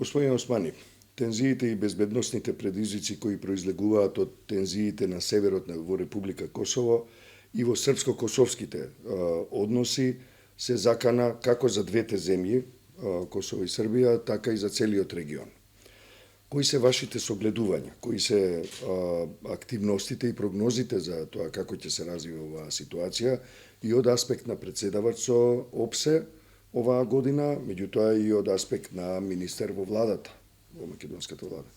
Господин Османи, тензиите и безбедносните предизвици кои произлегуваат од тензиите на северот во Република Косово и во српско-косовските односи се закана како за двете земји, Косово и Србија, така и за целиот регион. Кои се вашите согледувања, кои се активностите и прогнозите за тоа како ќе се развива оваа ситуација и од аспект на председавач со ОПСЕ оваа година, меѓутоа и од аспект на министер во владата, во македонската влада?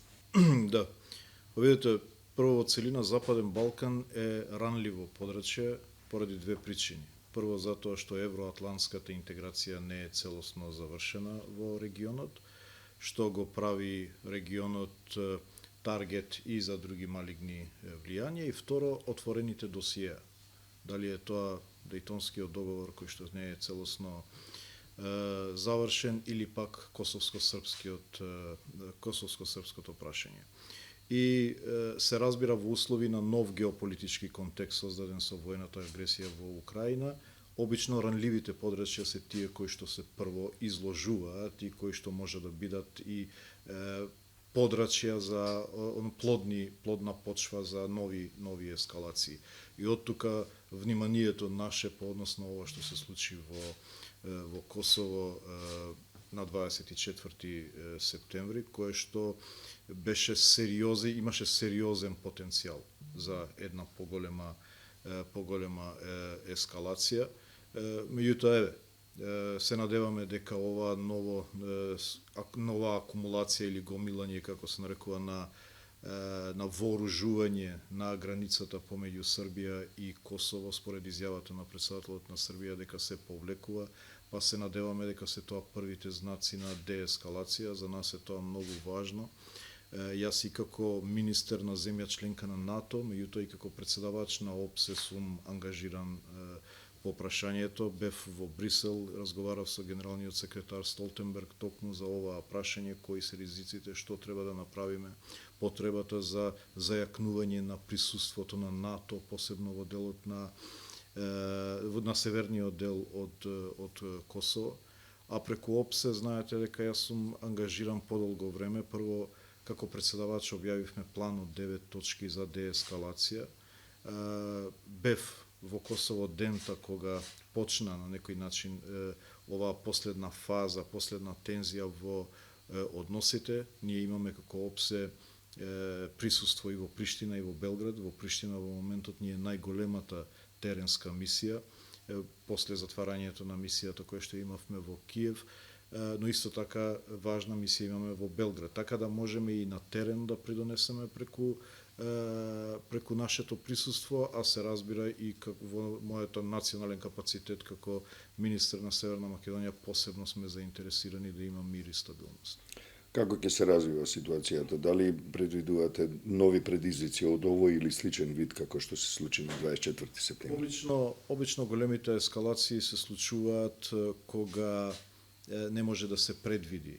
Да. Видите, прво во целина Западен Балкан е ранливо подрачје поради две причини. Прво затоа што евроатлантската интеграција не е целосно завршена во регионот, што го прави регионот таргет и за други малигни влијања, и второ, отворените досиеа. Дали е тоа Дејтонскиот договор кој што не е целосно завршен или пак косовско-српското прашање. И се разбира во услови на нов геополитички контекст создаден со војната агресија во Украина, обично ранливите подрачја се тие кои што се прво изложуваат и кои што може да бидат и подрачја за плодна почва за нови ескалации. И од тука вниманието наше по однос на ова што се случи во Косово на 24 септември, кое што имаше сериозен потенцијал за една поголема ескалација. Меѓутоа, се надеваме дека ова нова акумулација или гомилање, како се нарекува, на вооружување на границата помеѓу Србија и Косово, според изјавата на претседателот на Србија дека се повлекува, па се надеваме дека се тоа првите знаци на деескалација. За нас е тоа многу важно. Јас и како министер на земја членка на НАТО, меѓутоа и како претседавач на ОПСЕ сум ангажиран по прашањето. Бев во Брисел, разговарав со генералниот секретар Столтенберг токму за оваа прашање, кои се ризиците, што треба да направиме, потребата за зајакнување на присуството на НАТО, посебно во делот на северниот дел од Косово. А преку ОПСЕ, знаете дека јас сум ангажиран подолго време. Прво, како претседавач објавивме план од 9 точки за деескалација. Бев во Косово дента кога почна на некој начин оваа последна фаза, последна тензија во односите. Ние имаме како ОПСЕ присуство и во Приштина и во Белград. Во Приштина во моментот ни е најголемата теренска мисија, после затварањето на мисијата која што имавме во Киев, но исто така важна мисија имаме во Белград. Така да можеме и на терен да придонесеме преку нашето присуство, а се разбира и во мојот национален капацитет како министер на Северна Македонија посебно сме заинтересирани да има мир и стабилност. Како ќе се развива ситуацијата? Дали предвидувате нови предизвици од овој или сличен вид како што се случи на 24 септември? Обично големите ескалации се случуваат кога не може да се предвиди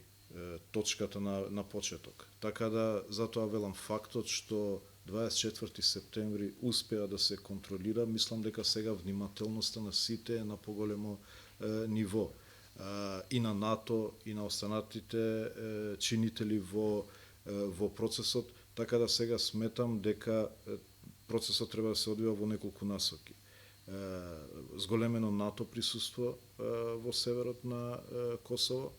точката на почеток. Така да, затоа велам, фактот што 24 септември успеа да се контролира, мислам дека сега внимателноста на сите е на поголемо ниво. И на НАТО, и на останатите чинители во процесот, така да сега сметам дека процесот треба да се одвива во неколку насоки. Зголемено НАТО присуство во северот на Косово,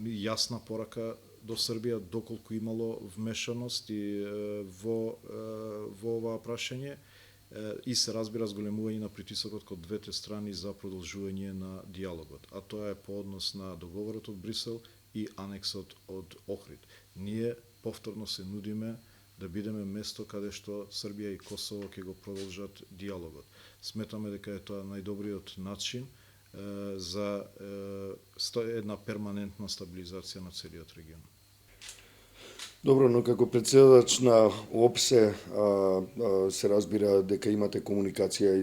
јасна порака до Србија доколку имало вмешаност и во оваа прашање, и се разбира зголемување на притисокот кон двете страни за продолжување на диалогот. А тоа е по однос на договорот од Брисел и анексот од Охрид. Ние повторно се нудиме да бидеме место каде што Србија и Косово ќе го продолжат диалогот. Сметаме дека е тоа најдобриот начин за една перманентна стабилизација на целиот регион. Добро, но како председател на ОПСЕ се разбира дека имате комуникација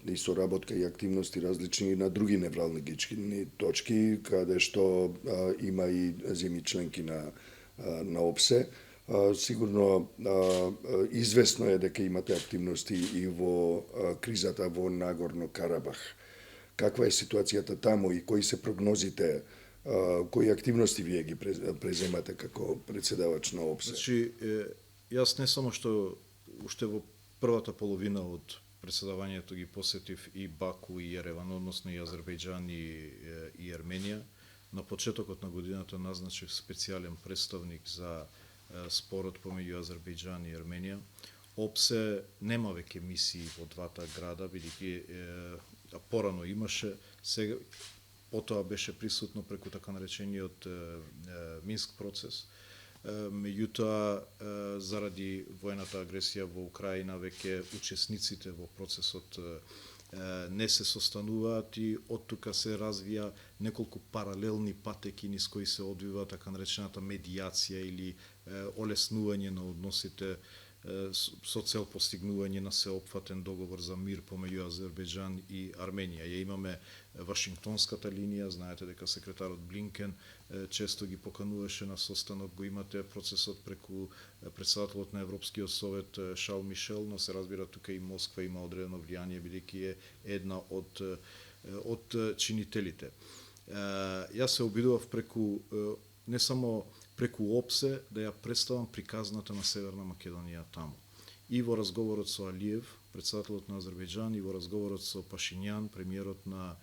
и соработка и активности различни на други невралгични точки, каде што има и земји членки на ОПСЕ. Сигурно известно е дека имате активности и во кризата во Нагорно Карабах. Каква е ситуацијата таму и кои се прогнозите кои активности вие ги преземате како председавач на ОПСЕ? Значи, јас не само што уште во првата половина од председавањето ги посетив и Баку и Ереван, односно и Азербејџан и Арменија. На почетокот на годината назначив специјален представник за спорот помеѓу Азербејџан и Арменија. ОПСЕ нема веќе мисии во двата града, бидејќи порано имаше, сега потоа беше присутно преку така наречениот Минск процес. Меѓутоа, заради војната агресија во Украина, веќе учесниците во процесот не се состануваат и од тука се развија неколку паралелни патеки низ кои се одвива така наречената медијација или олеснување на односите со цел постигнување на сеопфатен договор за мир помеѓу Азербејџан и Арменија. Ја имаме Вашингтонската линија, знаете дека секретарот Блинкен често ги покануваше на состанок, го имате процесот преку председателот на Европскиот совет Шарл Мишел, но се разбира тука и Москва има одредено влијание бидејќи е една од чинителите. Јас се обидував преку не само преку ОПСЕ да ја представам приказната на Северна Македонија таму. И во разговорот со Алиев, председателот на Азербејџан, и во разговорот со Пашињан, премиерот на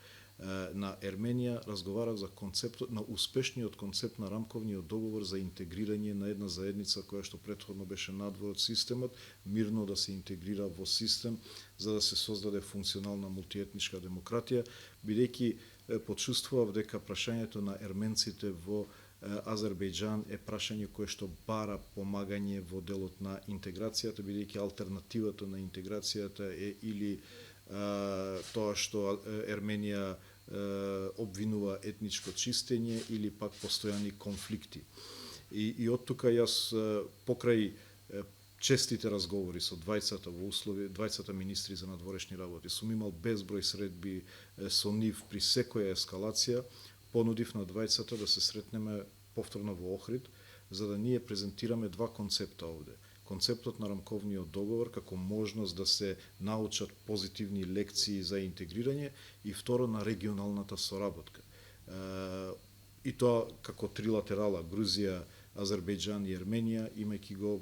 Ерменија, разговарав за концептот на успешниот концепт на рамковниот договор за интегрирање на една заедница која што претходно беше надвор од системот, мирно да се интегрира во систем за да се создаде функционална мултиетничка демократија, бидејќи почувствував дека прашањето на ерменците во Азербејџан е прашање кое што бара помагање во делот на интеграцијата, бидејќи алтернативата на интеграцијата е или тоа што Ерменија обвинува етничко чистење или пак постојани конфликти. И од тука јас покрај честите разговори со двајцата министри за надворешни работи, сум имал безброј средби со нив при секоја ескалација, понудив на двајцата да се сретнеме повторно во Охрид, за да ние презентираме два концепта овде. Концептот на рамковниот договор како можност да се научат позитивни лекции за интегрирање и второ на регионалната соработка. И тоа како трилатерала Грузија, Азербејџан и Ерменија, имајќи го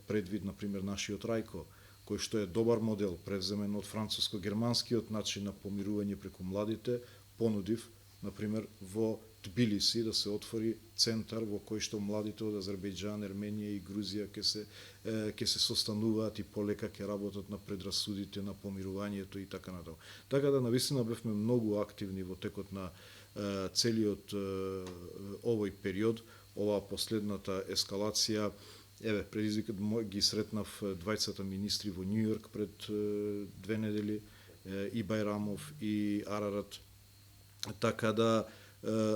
предвид, например, нашиот Рајко, кој што е добар модел, превземен од француско-германскиот начин на помирување преку младите, понудив, например, во Тбилиси да се отвори центар во кој што младите од Азербејџан, Ерменија и Грузија ќе се состануваат и полека ќе работат на предрасудите, на помирувањето и така натаму. Така да навистина бевме многу активни во текот на целиот овој период. Оваа последната ескалација, предизвикот ги сретнав двајцата министри во Њујорк пред 2 недели, и Бајрамов и Арарат. Така да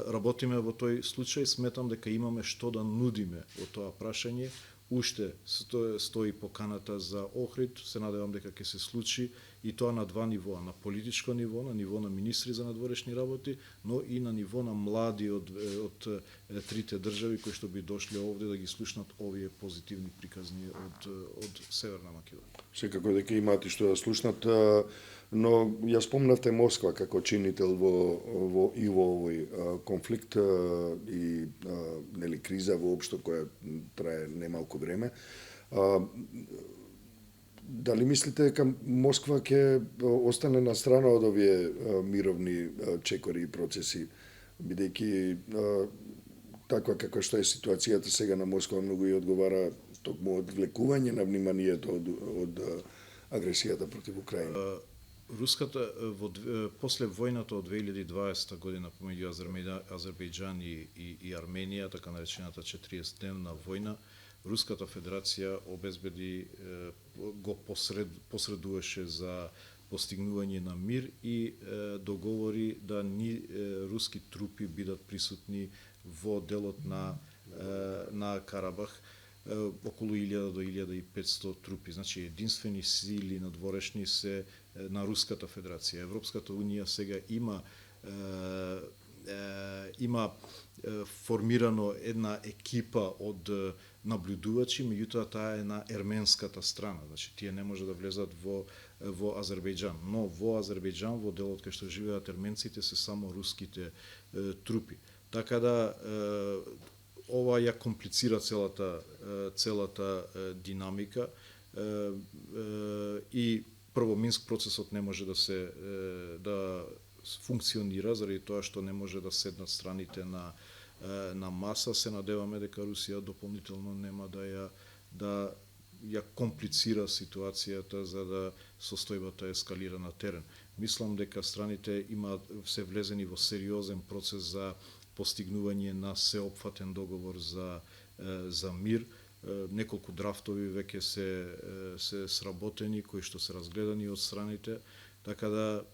работиме во тој случај, сметам дека имаме што да нудиме од тоа прашање. Уште стои поканата за Охрид, се надевам дека ќе се случи и тоа на два нивоа, на политичко ниво, на ниво на министри за надворешни работи, но и на ниво на млади од трите држави кои што би дошле овде да ги слушнат овие позитивни приказни од Северна Македонија. Секако дека имаат и што да слушнат, но ја спомнавте Москва како чинител во овој конфликт и нели криза воопшто која трае немалку време. Дали мислите дека Москва ќе остане на страна од овие мировни чекори и процеси, бидејќи таква каква што е ситуацијата сега на Москва многу и одговара токму одвлекување на вниманието од агресијата против Украина? Руската после војната од 2020 година помеѓу Азербејџан и Арменија, така наречената 40-дневна војна, Руската Федерација обезбеди, го посредуваше за постигнување на мир и договори да ни руски трупи бидат присутни во делот на Карабах, околу 1000 до 1500 трупи. Значи, единствени сили надворешни се на Руската Федерација. Европската Унија сега има формирано една екипа од наблюдувачи, меѓутоа таа е на ерменската страна. Значи, тие не може да влезат во Азербејџан. Но во Азербејџан, во делот кај што живеат ерменците, се само руските трупи. Така да ова ја комплицира целата динамика и прво Минск процесот не може да функционира заради тоа што не може да седнат страните на маса. Се надеваме дека Русија дополнително нема да ја комплицира ситуацијата за да состојбата ескалира на терен. Мислам дека страните се влезени во сериозен процес за постигнување на сеопфатен договор за мир. Неколку драфтови веќе се сработени, кои што се разгледани од страните, така да,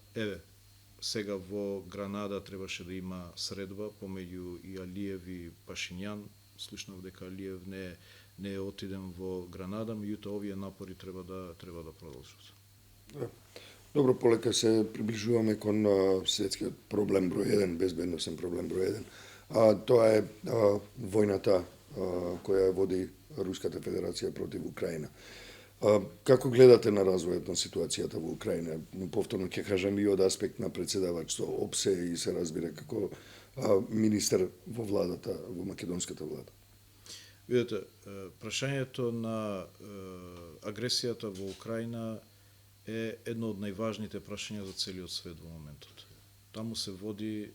сега во Гранада требаше да има средба помеѓу и Алиев и Пашињан. Слушнав дека Алиев не е отиден во Гранада, меѓутоа овие напори треба да продолжат. Добро, полека се приближуваме кон светскиот проблем број 1, безбедносен проблем број 1. Тоа е војната која води Руската Федерација против Украина. Како гледате на развојот на ситуацијата во Украина? Повторно ќе кажам и од аспект на председавачство ОПСЕ и се разбира како министер во владата, во македонската влада. Видете, прашањето на агресијата во Украина е едно од најважните прашања за целиот свет во моментот. Таму се води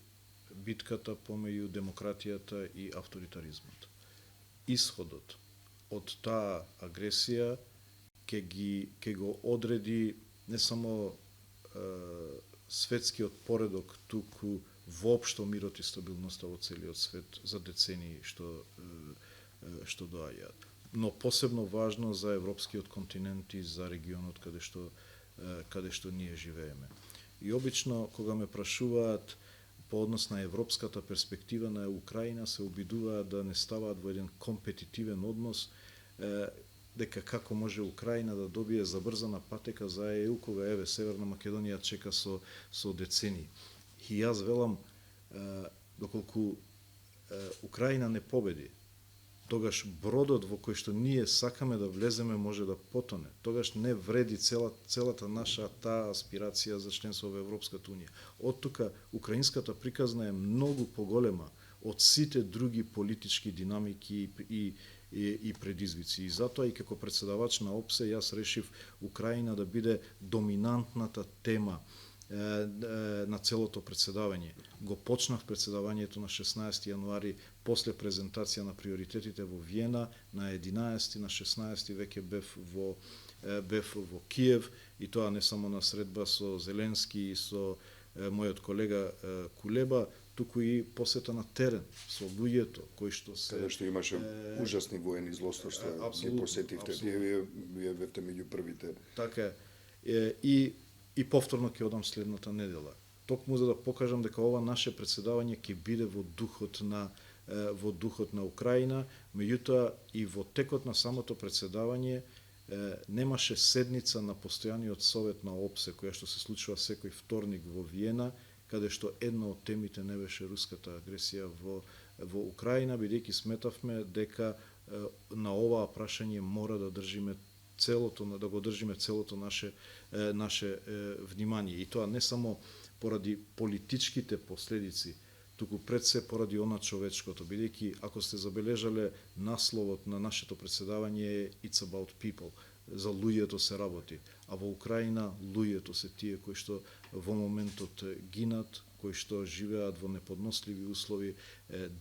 битката помеѓу демократијата и авторитаризмот. Исходот од таа агресија ќе го одреди не само светскиот поредок, туку воопшто мирот и стабилноста во целиот свет за децении што доаѓаат. Но посебно важно за европскиот континент и за регионот каде што ние живееме. И обично кога ме прашуваат по однос на европската перспектива на Украина, се обидуваат да не ставаат во еден компетитивен однос, дека како може Украина да добие забрзана патека за ЕУ, кога Северна Македонија чека со децении. И јас велам, доколку Украина не победи, тогаш бродот во кој што ние сакаме да влеземе може да потоне. Тогаш не вреди целата наша таа аспирација за членство во Европската унија. Од тука украинската приказна е многу поголема од сите други политички динамики и предизвици. И затоа и како председавач на ОПСЕ јас решив Украина да биде доминантната тема на целото председавање. Го почнав председавањето на 16 јануари после презентација на приоритетите во Виена, на 11 на 16 веќе бев во Киев и тоа не само на средба со Зеленски и со мојот колега Кулеба, туку и посета на терен со луѓето кои што се каде што имаше ужасни воени злосторства, ги посетивте, вие бевте меѓу првите. Така е. И повторно ќе одам следната недела. Токму за да покажам дека ова наше председавање ќе биде во духот на Украина, меѓутоа и во текот на самото председавање немаше седница на постојаниот совет на ОПСЕ која што се случува секој вторник во Виена, каде што една од темите не беше руската агресија во Украина, бидејќи сметавме дека на оваа прашање мора да го држиме целото наше внимание. И тоа не само поради политичките последици, туку пред се поради она човечкото, бидејќи ако сте забележале насловот на нашето председавање е It's about people, за луѓето се работи, а во Украина луѓето се тие кои што во моментот гинат, кои што живеат во неподносливи услови,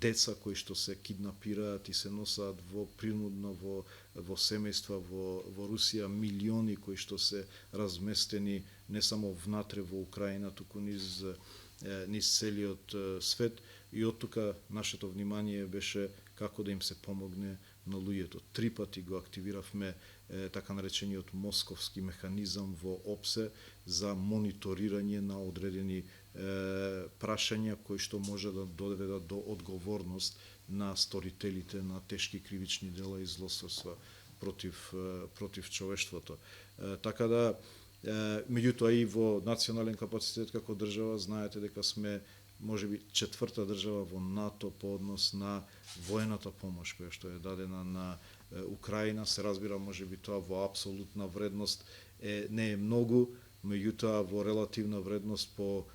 деца кои што се киднапираат и се носаат принудно во семејства во Русија, милиони кои што се разместени не само внатре во Украина, туку низ целиот свет. И од тука нашето внимание беше како да им се помогне на луѓето. 3 пати го активиравме така наречениот московски механизам во ОПСЕ за мониторирање на одредени прашања кои што може да доведат до одговорност на сторителите на тешки кривични дела и злосторства против човештвото. Така да, меѓутоа и во национален капацитет како држава, знаете дека сме можеби 4-та држава во НАТО по однос на воената помош која што е дадена на Украина. Се разбира, можеби тоа во апсолутна вредност не е многу, меѓутоа во релативна вредност по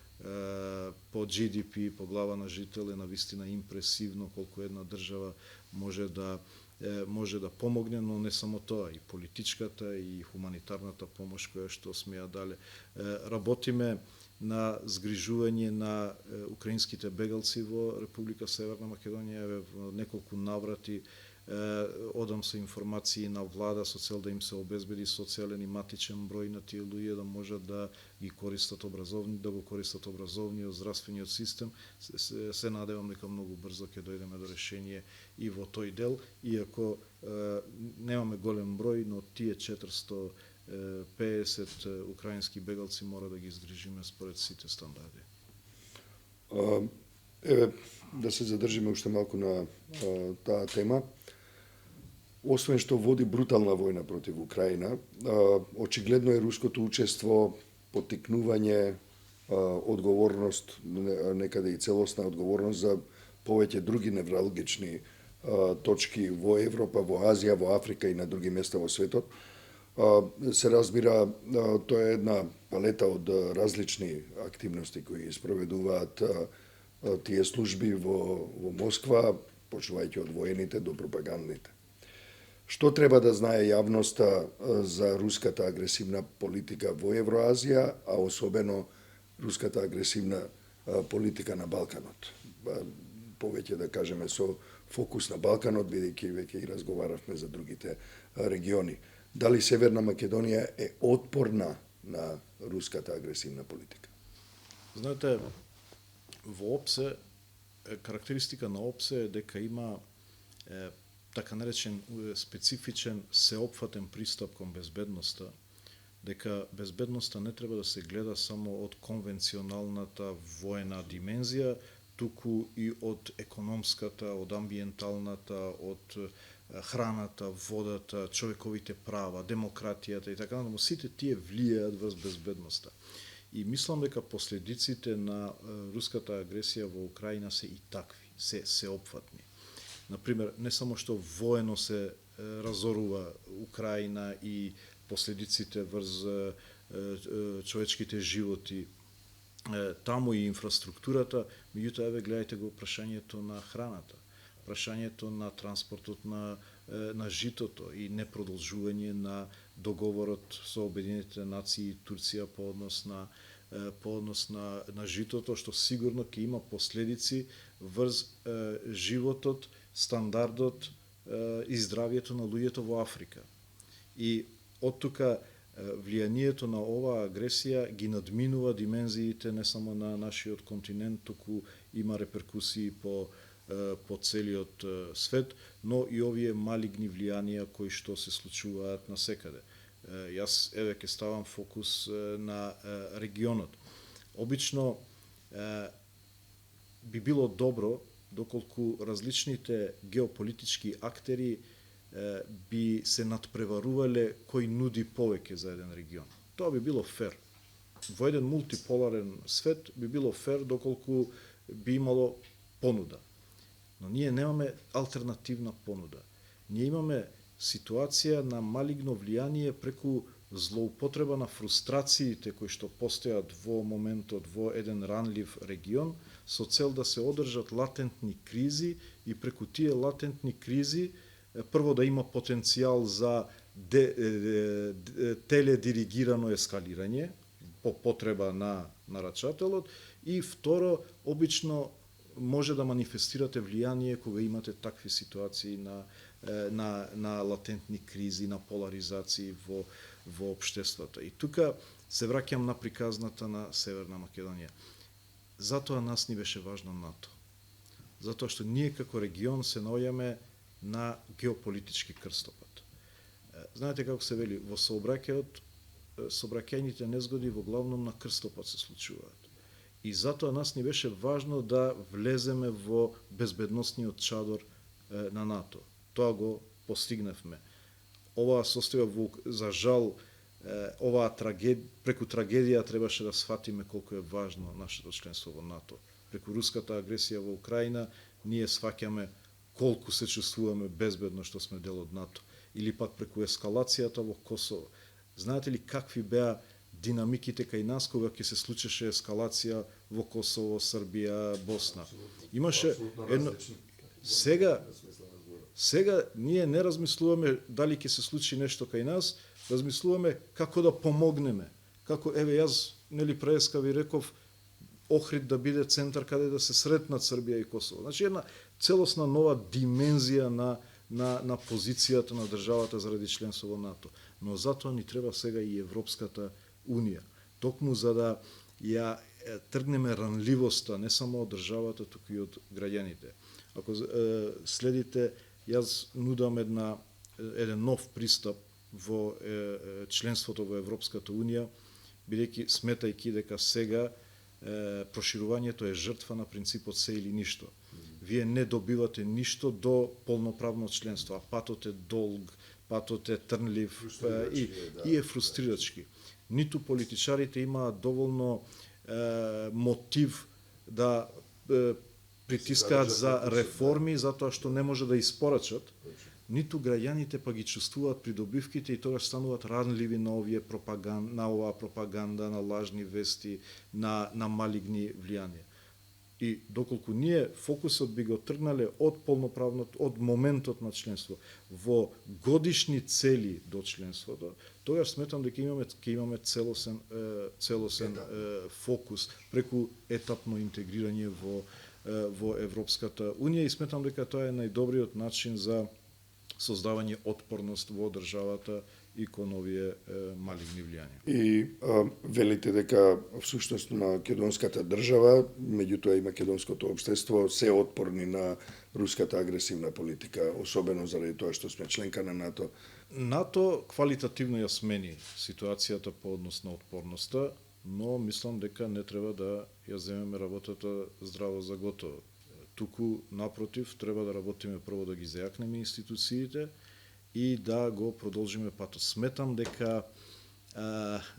по GDP, по глава на жител е навистина импресивно колку една држава може да помогне, но не само тоа, и политичката и хуманитарната помош која што сме ја дале. Работиме на згрижување на украинските бегалци во Република Северна Македонија, во неколку наврати одам со информации на влада со цел да им се обезбеди социјален и матичен број на тие луѓе да можат да ги користат да го користат образовниот, здравствениот систем. Се надевам дека многу брзо ќе дојдеме до решение и во тој дел, иако немаме голем број, но тие 450 украински бегалци мора да ги изгрижиме според сите стандарди. Еве, да се задржиме уште малку на таа тема. Освен што води брутална војна против Украина, очигледно е руското учество, поттикнување, одговорност, некаде и целосна одговорност за повеќе други невралгични точки во Европа, во Азија, во Африка и на други места во светот. Се разбира, тоа е една палета од различни активности кои спроведуваат тие служби во Москва, почнувајќи од воените до пропагандните. Што треба да знае јавноста за руската агресивна политика во Евроазија, а особено руската агресивна политика на Балканот? Повеќе да кажеме со фокус на Балканот, бидејќи веќе и разговаравме за другите региони. Дали Северна Македонија е отпорна на руската агресивна политика? Знаете, во ОПСЕ, карактеристика на ОПСЕ е дека има така наречен специфичен сеопфатен пристап кон безбедноста, дека безбедноста не треба да се гледа само од конвенционалната воена димензија, туку и од економската, од амбиенталната, од храната, водата, човековите права, демократијата и така натаму. Сите тие влијаат врз безбедноста. И мислам дека последиците на руската агресија во Украина се и такви, се сеопфатни. Например, не само што воено се разорува Украина и последиците врз човечките животи, таму и инфраструктурата, меѓутоа еве гледајте го прашањето на храната, прашањето на транспортот на житото и непродолжување на договорот со Обединетите нации и Турција по однос на житото, што сигурно ќе има последици врз животот, стандардот и здравието на луѓето во Африка. И од тука влијанието на оваа агресија ги надминува димензиите не само на нашиот континент, туку има реперкусии по целиот свет, но и овие малигни влијанија кои што се случуваат насекаде. Јас еве ќе ставам фокус на регионот. Обично би било добро доколку различните геополитички актери би се надпреварувале кој нуди повеќе за еден регион. Тоа би било фер. Во еден мултиполарен свет би било фер доколку би имало понуда. Но ние немаме алтернативна понуда. Ние имаме ситуација на малигно влијание преку злоупотреба на фрустрациите кои што постојат во моментот во еден ранлив регион со цел да се одржат латентни кризи и преку тие латентни кризи прво да има потенцијал за теледиригирано ескалирање по потреба на нарачателот и второ, обично може да манифестирате влијание кога имате такви ситуации на латентни кризи, на поларизации во општеството. И тука се враќам на приказната на Северна Македонија. Затоа нас ни беше важно НАТО. Затоа што ние како регион се наоѓаме на геополитички крстопат. Знаете како се вели, во сообраќајните незгоди во главном на крстопат се случуваат. И затоа нас ни беше важно да влеземе во безбедносниот чадор на НАТО. Тоа го постигнавме. Оваа состојба, за жал, преку трагедија требаше да сфатиме колку е важно нашето членство во НАТО. Преку руската агресија во Украина ние сваќаме колку се чувствуваме безбедно што сме дел од НАТО. Или пак преку ескалацијата во Косово. Знаете ли какви беа динамиките кај нас кога ќе се случеше ескалација во Косово, Србија, Босна. Имаше едно сега ние не размислуваме дали ќе се случи нешто кај нас, размислуваме како да помогнеме. Како еве јас нели преска ви реков Охрид да биде центар каде да се сретнат Србија и Косово. Значи една целосна нова димензија на позицијата на државата заради членство во НАТО. Но затоа ни треба сега и Европската Унија. Токму за да ја тргнеме ранливоста не само од државата, туку и од граѓаните. Ако следите, јас нудам еден нов пристап во членството во Европската Унија, бидејќи сметајќи дека сега проширувањето е жртва на принципот се или ништо. Вие не добивате ништо до полноправно членство, а патот е долг, патот е трнлив и е фрустрирачки. Ниту политичарите имаат доволно мотив да притискаат за реформи затоа што не може да испорачат, ниту граѓаните па ги чувствуваат придобивките и тогаш стануваат ранливи на оваа пропаганда, на лажни вести, на малигни влијанија. И доколку ние фокусот би го тргнале од полноправното, од моментот на членство во годишни цели до членството, тогаш сметам дека ќе имаме целосен фокус преку етапно интегрирање во Европската Унија и сметам дека тоа е најдобриот начин за создавање отпорност во државата и кон овие малигни влијанија. И велите дека всушност македонската држава, меѓутоа и македонското општество се отпорни на руската агресивна политика, особено заради тоа што сме членка на НАТО. НАТО квалитативно ја смени ситуацијата по однос на отпорноста, но мислам дека не треба да ја земеме работата здраво за готово. Туку, напротив, треба да работиме прво да ги зајакнеме институциите и да го продолжиме патот. Сметам дека,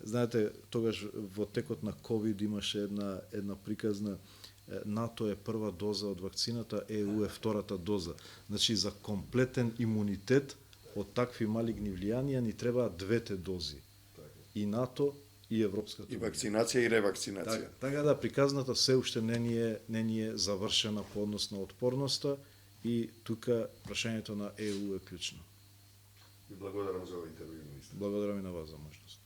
знаете, тогаш во текот на ковид имаше една приказна, НАТО е прва доза од вакцината, ЕУ е втората доза. Значи, за комплетен имунитет од такви малигни влијанија ни требаат двете дози. И НАТО, и Европската И вакцинација и ревакцинација. Така да приказната се уште не ни е завршена по однос на отпорноста и тука прашањето на ЕУ е клучно. Ви благодарам за овој интервју. Благодарам и на вас за можност.